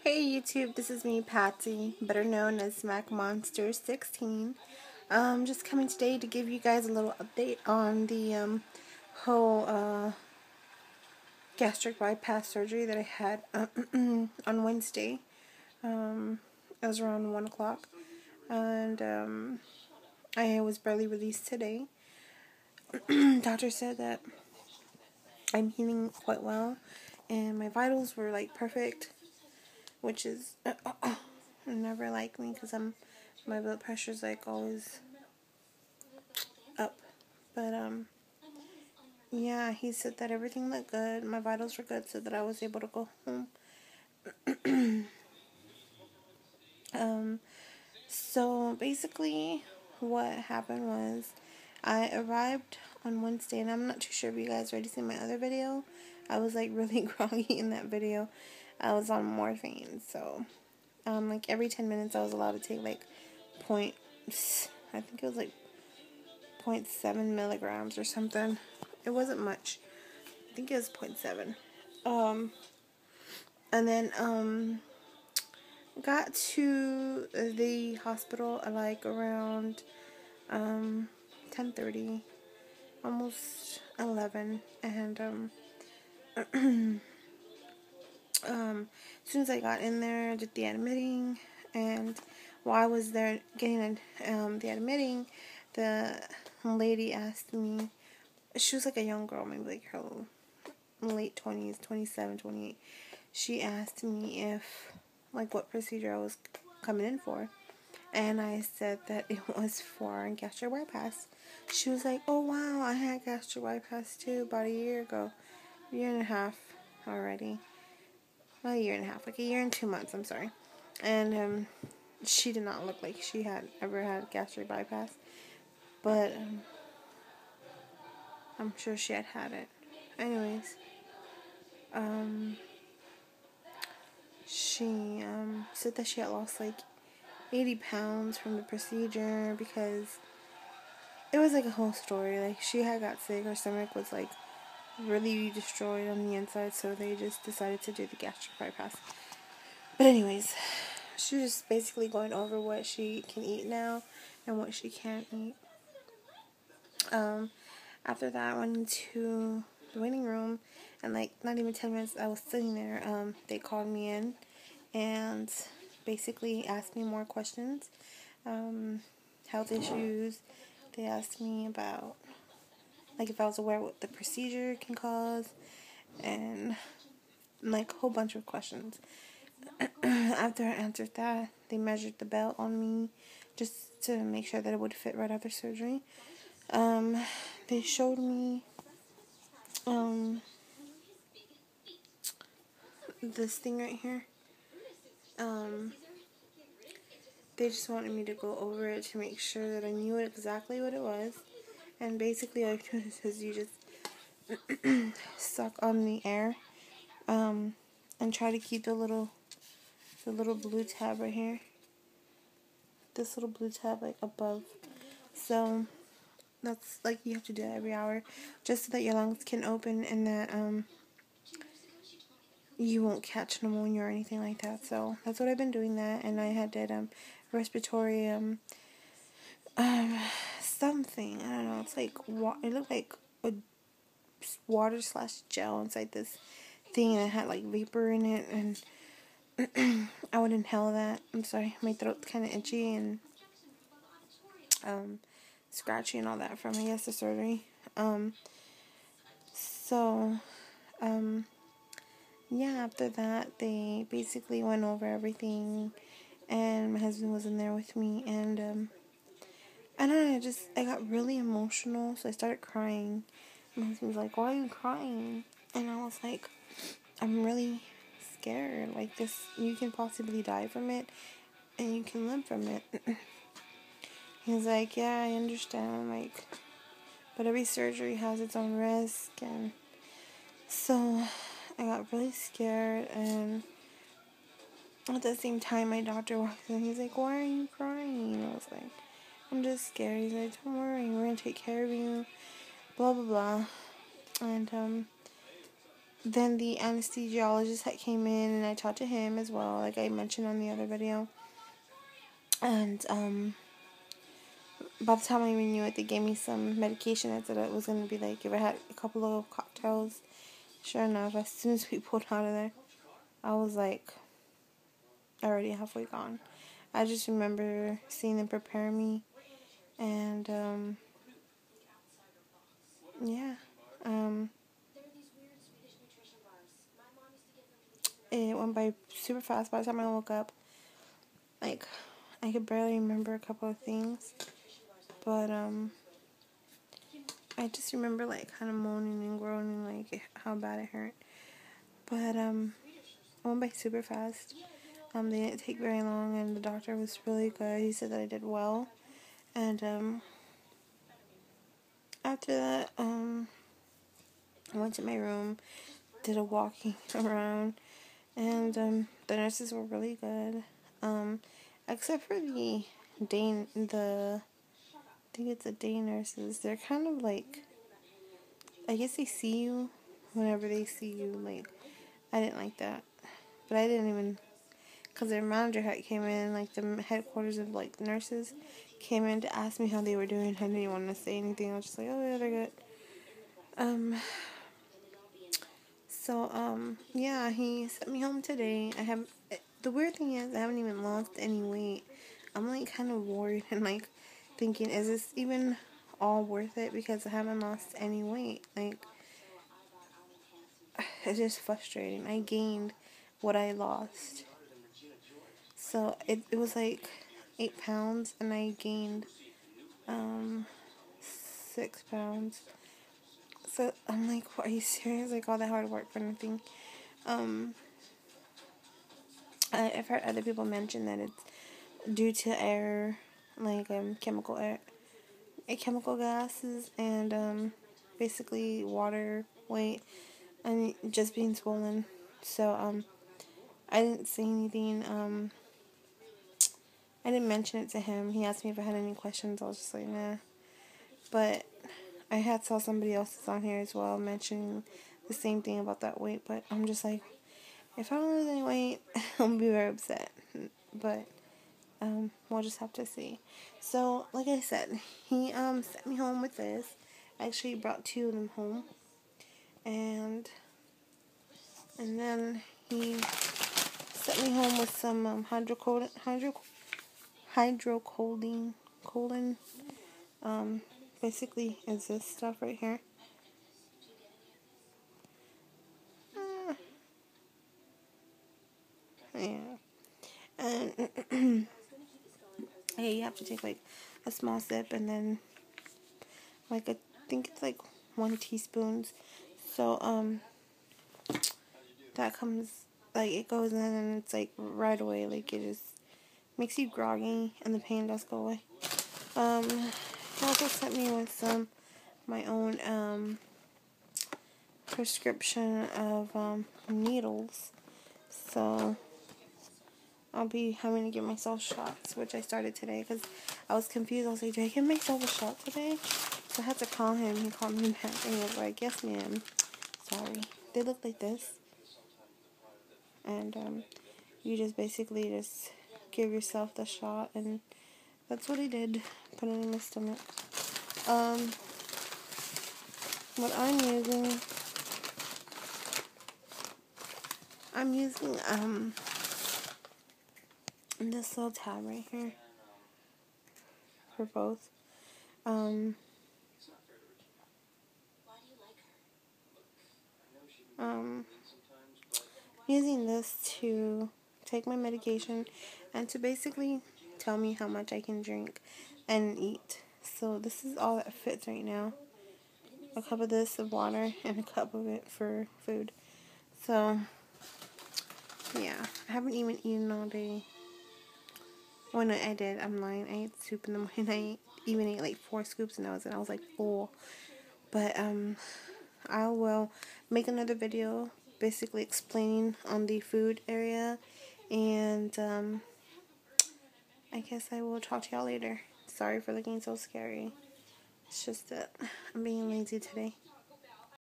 Hey YouTube, this is me, Patsy, better known as Smack Monster 16. Just coming today to give you guys a little update on the whole gastric bypass surgery that I had on Wednesday. It was around 1 o'clock, and I was barely released today. Doctor said that I'm healing quite well, and my vitals were like perfect, which is never like me because my blood pressure's like always up. But yeah, he said that everything looked good, my vitals were good, so that I was able to go home. So basically what happened was I arrived on Wednesday, and I'm not too sure if you guys already seen my other video. I was like really groggy in that video. I was on morphine, so like every 10 minutes I was allowed to take like point, I think it was like 0.7 milligrams or something. It wasn't much. I think it was 0.7. And then got to the hospital at like around 10:30, almost 11, and as soon as I got in there, did the admitting, and while I was there getting the admitting, the lady asked me. She was like a young girl, maybe like her late 20s, 27, 28. She asked me if, like, what procedure I was coming in for. And I said that it was for gastric bypass. She was like, oh wow, I had gastric bypass too about a year ago. A year and a half already. Not a year and a half, like a year and 2 months, I'm sorry. And she did not look like she had ever had gastric bypass. But I'm sure she had it. Anyways, she said that she had lost like 80 pounds from the procedure because it was like a whole story. Like, she had got sick, her stomach was like really destroyed on the inside, so they just decided to do the gastric bypass. But anyways, she was just basically going over what she can eat now and what she can't eat. After that, I went into the waiting room, and like not even 10 minutes I was sitting there, they called me in and basically asked me more questions, health issues. They asked me about like if I was aware what the procedure can cause, and like a whole bunch of questions. After I answered that, they measured the belt on me just to make sure that it would fit right after surgery. They showed me this thing right here. They just wanted me to go over it to make sure that I knew exactly what it was. And basically, all you do is you just suck on the air, and try to keep the little blue tab right here. This little blue tab like above. So that's like you have to do that every hour, just so that your lungs can open and that you won't catch pneumonia or anything like that. So that's what I've been doing that, and I had did respiratory something, I don't know. It's like it looked like a water / gel inside this thing, and it had like vapor in it, and I would inhale that. I'm sorry, my throat's kind of itchy and scratchy and all that from, I guess, the surgery. So yeah, after that they basically went over everything, and my husband was in there with me, and I don't know, I got really emotional, so I started crying. My husband was like, why are you crying? And I was like, I'm really scared. Like, this, you can possibly die from it, and you can live from it. He's like, yeah, I understand, like, but every surgery has its own risk, and so I got really scared, and at the same time, my doctor walks in, he's like, why are you crying? And I was like, I'm just scared. He's like, don't worry, we're gonna take care of you, blah, blah, blah. And, then the anesthesiologist that came in, and I talked to him as well, like I mentioned on the other video. And by the time I even knew it, they gave me some medication. I said it was going to be like, if I had a couple of cocktails. Sure enough, as soon as we pulled out of there, I was like already halfway gone. I just remember seeing them prepare me, and yeah, it went by super fast. By the time I woke up, like, I could barely remember a couple of things, but I just remember like kind of moaning and groaning, like how bad it hurt. But it went by super fast. They didn't take very long, and the doctor was really good. He said that I did well, and after that, I went to my room, did a walking around, and the nurses were really good. Except for the I think it's the day nurses. They're kind of like, I guess they see you whenever they see you. Like, I didn't like that, but I didn't even, because their manager had came in, like the headquarters of like nurses came in to ask me how they were doing. I didn't want to say anything. I was just like, oh yeah, they're good. Yeah, he sent me home today. The weird thing is, I haven't even lost any weight. I'm like kind of worried and like thinking, is this even all worth it? Because I haven't lost any weight. Like, it's just frustrating. I gained what I lost. So it was like 8 pounds, and I gained 6 pounds. So I'm like, are you serious? Like all that hard work for nothing. I've heard other people mention that it's due to air, like chemical gases, and basically water weight, and just being swollen. So I didn't say anything. I didn't mention it to him. He asked me if I had any questions. I was just like, nah. But I had saw somebody else's on here as well mentioning the same thing about that weight. But I'm just like, if I don't lose any weight, I'll be very upset. But we'll just have to see. So, like I said, he sent me home with this. I actually brought 2 of them home, and then he sent me home with some hydrocoline. Basically is this stuff right here. Yeah, and hey, you have to take like a small sip, and then like I think it's like 1 teaspoon. So that comes, like, it goes in, and it's like right away, like it just makes you groggy, and the pain does go away. He also sent me with my own prescription of needles. So I'll be having to give myself shots, which I started today because I was confused. I was like, do I give myself a shot today? So I had to call him. He called me back, and he was like, yes, ma'am. Sorry. They look like this. And you just basically just give yourself the shot, and that's what he did. Put it in my stomach. What I'm using this little tab right here for both. Using this to take my medication and to basically tell me how much I can drink and eat. So this is all that fits right now. A cup of this of water and a cup of it for food. So yeah, I haven't even eaten all day. When I did, I'm lying. I ate soup in the morning. I even ate like 4 scoops, and I was like full. But I will make another video basically explaining on the food area, and I guess I will talk to y'all later. Sorry for looking so scary. It's just that I'm being lazy today.